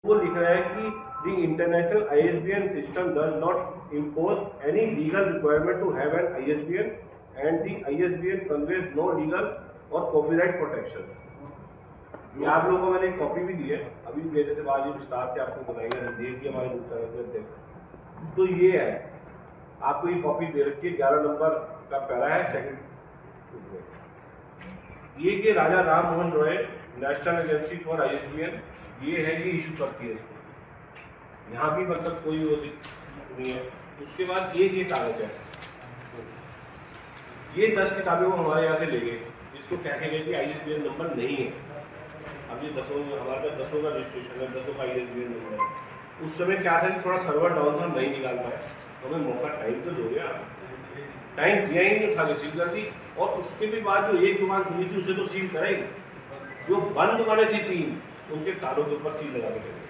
वो लिख रहा है कि the international ISBN system does not impose any legal requirement to have an ISBN and the ISBN conveys no legal और copyright protection. ये आप लोगों को मैंने एक कॉपी भी दी है, अभी मेरे से बाद विस्तार से आपको बताएंगे, देखिए हमारे दूसरे। तो ये है, आपको ये कॉपी दे रखी है, 11 नंबर का पैरा है सेकंड। ये कि Raja Ram Mohan Roy national agency for ISBN ये है, ये इशू करती है इसको। यहाँ भी मतलब कोई वो नहीं है। उसके बाद ये कागज है, ये 10 किताबें वो हमारे यहाँ से ले गए, इसको कह के गए कि ISBN नंबर नहीं है। अब ये 10 हमारे पास 10 का रजिस्ट्रेशन है, 10 का ISBN नंबर है। उस समय क्या था कि थोड़ा सर्वर डाउन था, नहीं निकाल पाए, तो हमें मौका टाइम तो दो यार, टाइम दिया ही नहीं, खाली सील कर दी। और उसके भी बाद जो एक दुकान खुली थी उसे तो सील करेंगे, जो बंद दुकानें थी 3 उनके तालों के ऊपर सील लगा के चले।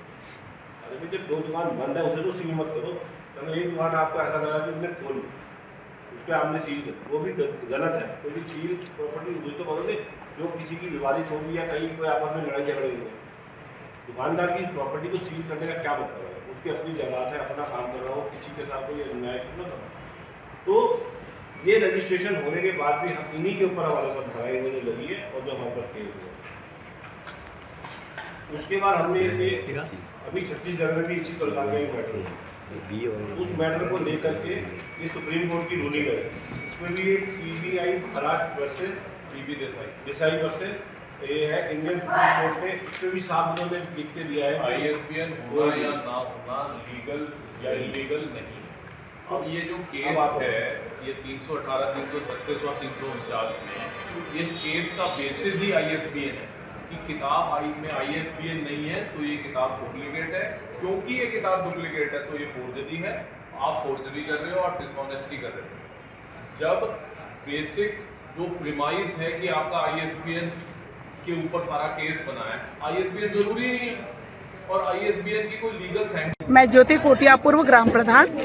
अरे जब 2 दुकान बंद है उसे तो सील मत करो, तो एक दुकान आपको ऐसा लगा कि उन्हें खोल उस पर आपने सील कर, वो भी गलत है। क्योंकि सील प्रॉपर्टी वही तो करोगे जो किसी की विवादित होगी या कहीं कोई आपस में लड़ाई झगड़े होंगे। दुकानदार की प्रॉपर्टी को सील करने का क्या मतलब है? उसकी अपनी जगह है, अपना काम कर रहा हो, किसी के साथ कोई अन्याय न करो। तो ये रजिस्ट्रेशन होने के बाद भी हम इन्हीं के ऊपर हमारे पास भराई होने लगी है और जो हमारे पास केस हुआ। उसके बाद हमने इसे अभी छत्तीसगढ़ में भी इसी प्रकार का एक मैटर है, उस मैटर को लेकर के ये सुप्रीम कोर्ट की रूलिंग है। इसमें भी एक CBI Maharashtra versus PB Desai versus ये है इंडियन सुप्रीम कोर्ट ने, इसमें भी साफ उन्होंने लिख के दिया है ISBN होना या ना होना, लीगल या इलीगल नहीं। अब ये जो केस है ये 318, 337 और 349 में, इस केस का बेसिस ही ISBN है कि किताब में ISBN नहीं है तो ये किताब डुप्लीकेट है। क्योंकि ये किताब डुप्लीकेट है तो ये फोर्जरी है, आप फोर्जरी कर रहे हो और डिसऑनेस्टी कर रहे हो। जब बेसिक जो प्रीमाइस है कि आपका ISBN के ऊपर सारा केस बना है, ISBN जरूरी नहीं है और ISBN की कोई लीगल सैंक्शन। मैं ज्योति कोटिया, पूर्व ग्राम प्रधान।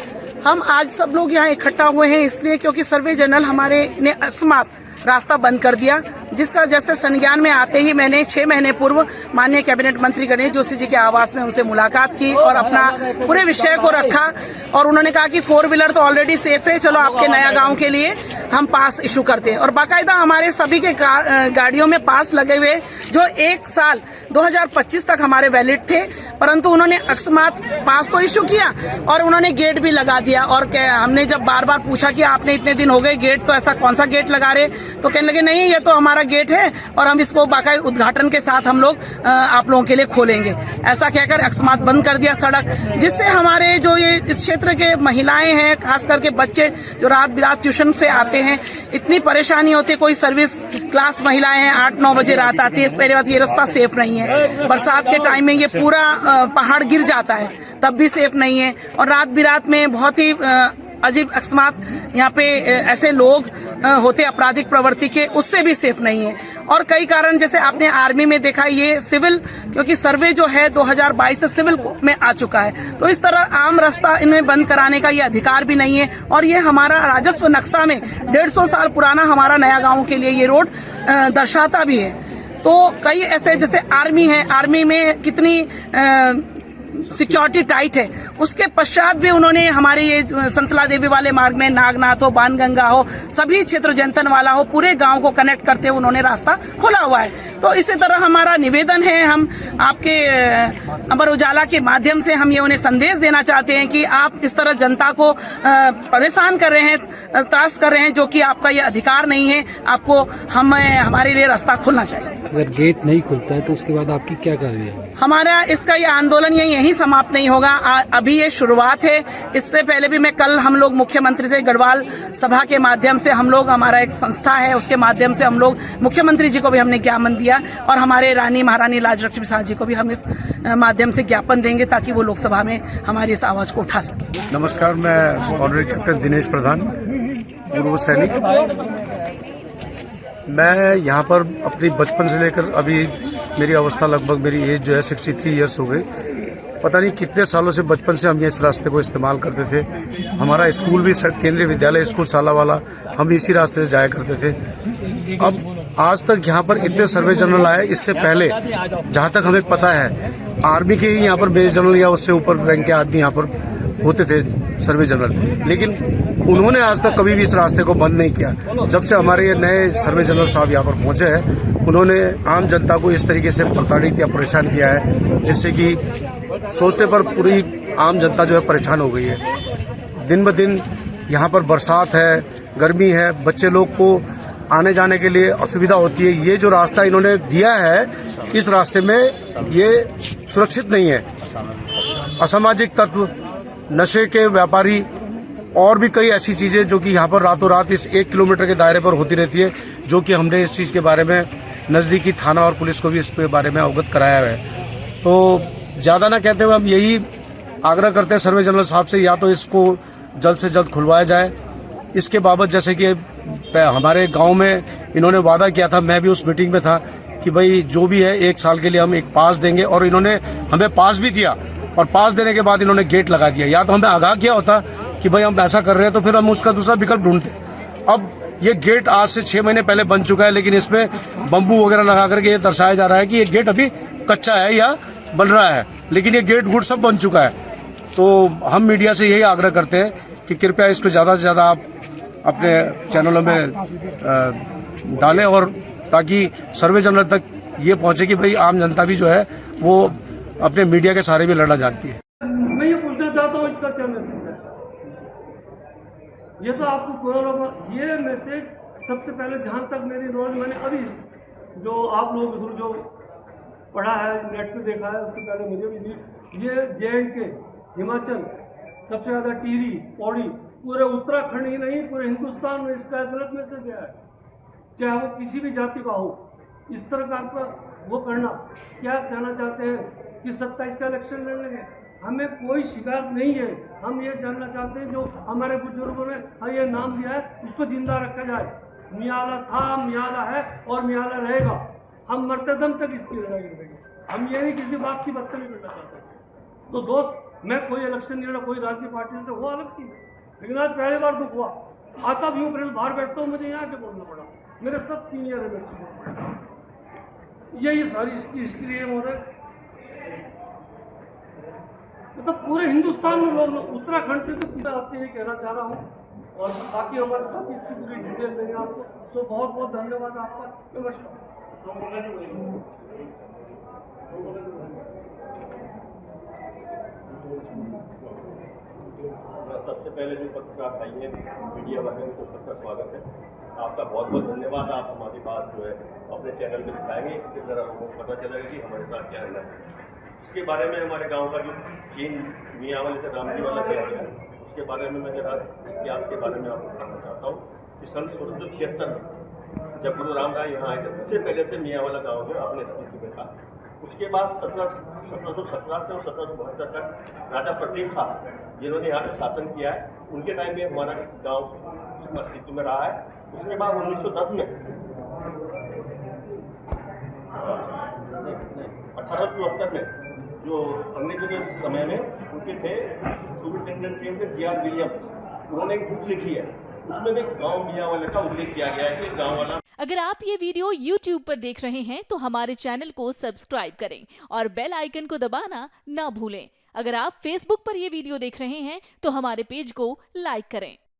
हम आज सब लोग यहाँ इकट्ठा हुए हैं इसलिए क्योंकि सर्वे जनरल हमारे ने अस्मात रास्ता बंद कर दिया, जिसका जैसे संज्ञान में आते ही मैंने 6 महीने पूर्व माननीय कैबिनेट मंत्री गणेश जोशी जी के आवास में उनसे मुलाकात की और अपना पूरे विषय को रखा। और उन्होंने कहा कि 4 व्हीलर तो ऑलरेडी सेफ है, चलो आपके नया गांव के लिए हम पास इशू करते हैं। और बाकायदा हमारे सभी के गाड़ियों में पास लगे हुए जो 1 साल 2025 तक हमारे वैलिड थे, परंतु उन्होंने अकस्मात पास तो इशू किया और उन्होंने गेट भी लगा दिया। और हमने जब बार बार पूछा कि आपने इतने दिन हो गए गेट, तो ऐसा कौन सा गेट लगा रहे, तो कहने लगे नहीं ये तो हमारा गेट है और हम इसको बाकायदा उद्घाटन के साथ हम लोग आप लोगों के लिए खोलेंगे। ऐसा कहकर अकस्मात बंद कर दिया सड़क, जिससे हमारे जो ये इस क्षेत्र के महिलाएं हैं, खास करके बच्चे जो रात बिरात ट्यूशन से आते हैं, इतनी परेशानी होती है। कोई सर्विस क्लास महिलाएं हैं 8-9 बजे रात आती है, पहले बात ये रास्ता सेफ नहीं है, बरसात के टाइम में ये पूरा पहाड़ गिर जाता है तब भी सेफ नहीं है। और रात बिरात में बहुत ही अजीब अकस्मात यहाँ पे ऐसे लोग होते आपराधिक प्रवृत्ति के, उससे भी सेफ नहीं है। और कई कारण जैसे आपने आर्मी में देखा, ये सिविल क्योंकि सर्वे जो है 2022 से सिविल में आ चुका है, तो इस तरह आम रास्ता इन्हें बंद कराने का ये अधिकार भी नहीं है। और ये हमारा राजस्व नक्शा में 150 साल पुराना हमारा नया गाँव के लिए ये रोड दर्शाता भी है। तो कई ऐसे जैसे आर्मी है, आर्मी में कितनी सिक्योरिटी टाइट है, उसके पश्चात भी उन्होंने हमारे ये संतला देवी वाले मार्ग में नागनाथ हो, बाणगंगा हो, सभी क्षेत्र जनतन वाला हो, पूरे गांव को कनेक्ट करते हुए उन्होंने रास्ता खोला हुआ है। तो इसी तरह हमारा निवेदन है, हम आपके अमर उजाला के माध्यम से हम ये उन्हें संदेश देना चाहते हैं कि आप इस तरह जनता को परेशान कर रहे हैं, त्रास कर रहे हैं, जो कि आपका ये अधिकार नहीं है। आपको हमारे लिए रास्ता खोलना चाहिए। अगर गेट नहीं खुलता है तो उसके बाद आपकी क्या कार्रवाई है? हमारा इसका ये आंदोलन यहीं समाप्त नहीं होगा, अभी ये शुरुआत है। इससे पहले भी मैं कल हम लोग मुख्यमंत्री से गढ़वाल सभा के माध्यम से हम लोग, हमारा एक संस्था है उसके माध्यम से हम लोग मुख्यमंत्री जी को भी हमने ज्ञापन दिया और हमारे रानी महारानी लाजलक्ष्मी साह जी को भी हम इस माध्यम से ज्ञापन देंगे ताकि वो लोकसभा में हमारी इस आवाज को उठा सके। नमस्कार, मैं ऑनरेरी कैप्टन दिनेश प्रधान, पूर्व सैनिक। मैं यहाँ पर अपनी बचपन से लेकर अभी मेरी अवस्था लगभग मेरी एज जो है 63 ईयर्स हो गई। पता नहीं कितने सालों से बचपन से हम इस रास्ते को इस्तेमाल करते थे। हमारा स्कूल भी केंद्रीय विद्यालय स्कूल सालावाला, हम इसी रास्ते से जाया करते थे। अब आज तक यहाँ पर इतने सर्वे जनरल आए, इससे पहले जहाँ तक हमें पता है आर्मी के ही यहाँ पर मेजर जनरल या उससे ऊपर रैंक के आदमी यहाँ पर होते थे, सर्वे जनरल, लेकिन उन्होंने आज तक कभी भी इस रास्ते को बंद नहीं किया। जब से हमारे ये नए सर्वे जनरल साहब यहाँ पर पहुंचे हैं, उन्होंने आम जनता को इस तरीके से प्रताड़ित या परेशान किया है, जिससे कि सोचने पर पूरी आम जनता जो है परेशान हो गई है। दिन ब दिन यहाँ पर बरसात है, गर्मी है, बच्चे लोग को आने जाने के लिए असुविधा होती है। ये जो रास्ता इन्होंने दिया है, इस रास्ते में ये सुरक्षित नहीं है। असामाजिक तत्व, नशे के व्यापारी और भी कई ऐसी चीजें जो कि यहाँ पर रातों रात इस 1 किलोमीटर के दायरे पर होती रहती है, जो कि हमने इस चीज के बारे में नजदीकी थाना और पुलिस को भी इस बारे में अवगत कराया है। तो ज्यादा ना कहते हुए हम यही आग्रह करते हैं सर्वे जनरल साहब से, या तो इसको जल्द से जल्द खुलवाया जाए। इसके बाबत जैसे कि हमारे गांव में इन्होंने वादा किया था, मैं भी उस मीटिंग में था, कि भाई जो भी है 1 साल के लिए हम एक पास देंगे, और इन्होंने हमें पास भी दिया, और पास देने के बाद इन्होंने गेट लगा दिया। या तो हमें आगाह किया होता कि भाई हम ऐसा कर रहे हैं, तो फिर हम उसका दूसरा विकल्प ढूंढते। अब ये गेट आज से 6 महीने पहले बन चुका है, लेकिन इसमें बम्बू वगैरह लगा करके ये दर्शाया जा रहा है कि ये गेट अभी कच्चा है या बन रहा है, लेकिन ये गेट गुट सब बन चुका है। तो हम मीडिया से यही आग्रह करते हैं कि कृपया इसको ज़्यादा से ज़्यादा आप अपने चैनलों में डालें, और ताकि सर्वे जनरल तक ये पहुंचे कि भाई आम जनता भी जो है वो अपने मीडिया के सहारे भी लड़ना जानती है। मैं ये पूछना चाहता हूँ, इसका क्या मैसेज है? ये तो आपको पूरा ये मैसेज सबसे पहले, जहाँ तक मेरी नॉलेज, मैंने अभी जो आप लोग जो पढ़ा है, नेट पे देखा है, उससे पहले मुझे भी दी, ये J&K, हिमाचल, सबसे ज़्यादा टिहरी, पौड़ी, पूरे उत्तराखंड ही नहीं पूरे हिंदुस्तान में इसका गलत मैसेज गया है। चाहे वो किसी भी जाति का हो, इस तरह का वो करना, क्या कहना चाहते हैं कि 27 का इलेक्शन लड़ेंगे? हमें कोई शिकायत नहीं है। हम ये जानना चाहते हैं, जो हमारे बुजुर्गों ने ये नाम दिया है, उसको जिंदा रखा जाए। मियाला था, मियाला है और मियाला रहेगा। हम मरते दम तक इसकी लड़ाई लड़ेंगे। हम ये नहीं किसी बात की बदतमीजी करना चाहते। तो दोस्त, मैं कोई इलेक्शन नहीं लड़ा, कोई राजनीतिक पार्टी से, वो अलग चीज है, लेकिन आज पहली बार दुख हुआ। आता भी हूँ, फिर बाहर बैठता हूँ, मुझे यहाँ के बोलना पड़ा। मेरे सब सीनियर है, यही सारी इसकी हिस्ट्री है। मतलब पूरे हिंदुस्तान में लोग, उत्तराखंड से तो सीधा आपसे ये कहना चाह रहा हूँ, और बाकी हमारे साथ इसकी पूरी डिटेल देंगे आपको। तो बहुत बहुत धन्यवाद आपका। नमस्कार। सबसे पहले जो पत्रकार भाई हैं, मीडिया वाले को सबका स्वागत है। आपका बहुत बहुत धन्यवाद। आप हमारी बात जो है अपने चैनल में दिखाएंगे, इससे ज़रा लोगों को पता चलेगा कि हमारे साथ क्या रहना है। उसके बारे में हमारे गांव का जो चीन मियाँ वाले से रामजी वाला शहर है, उसके बारे में मैं जरा इतिहास के बारे में आपको बताना चाहता हूँ कि सन 1676 में जब गुरु रामराय यहाँ आए थे, उससे पहले से मियाँ वाला गाँव जो अपने स्थिति में था। उसके बाद 1717 से और 1772 तक राजा प्रतीक साहब, जिन्होंने यहाँ पे शासन किया है, उनके टाइम में हमारा गांव अस्तित्व में रहा है। उसके बाद 1910 में 1874 में जो अंग्रेजों के समय में उनके थे सुपरिटेंडेंट थे G.R. विलियम्स, उन्होंने एक बुक लिखी है, उसमें भी गांव मियाँ वाले का उल्लेख किया गया है कि गांव वाला। अगर आप ये वीडियो YouTube पर देख रहे हैं तो हमारे चैनल को सब्सक्राइब करें और बेल आइकन को दबाना ना भूलें। अगर आप Facebook पर ये वीडियो देख रहे हैं तो हमारे पेज को लाइक करें।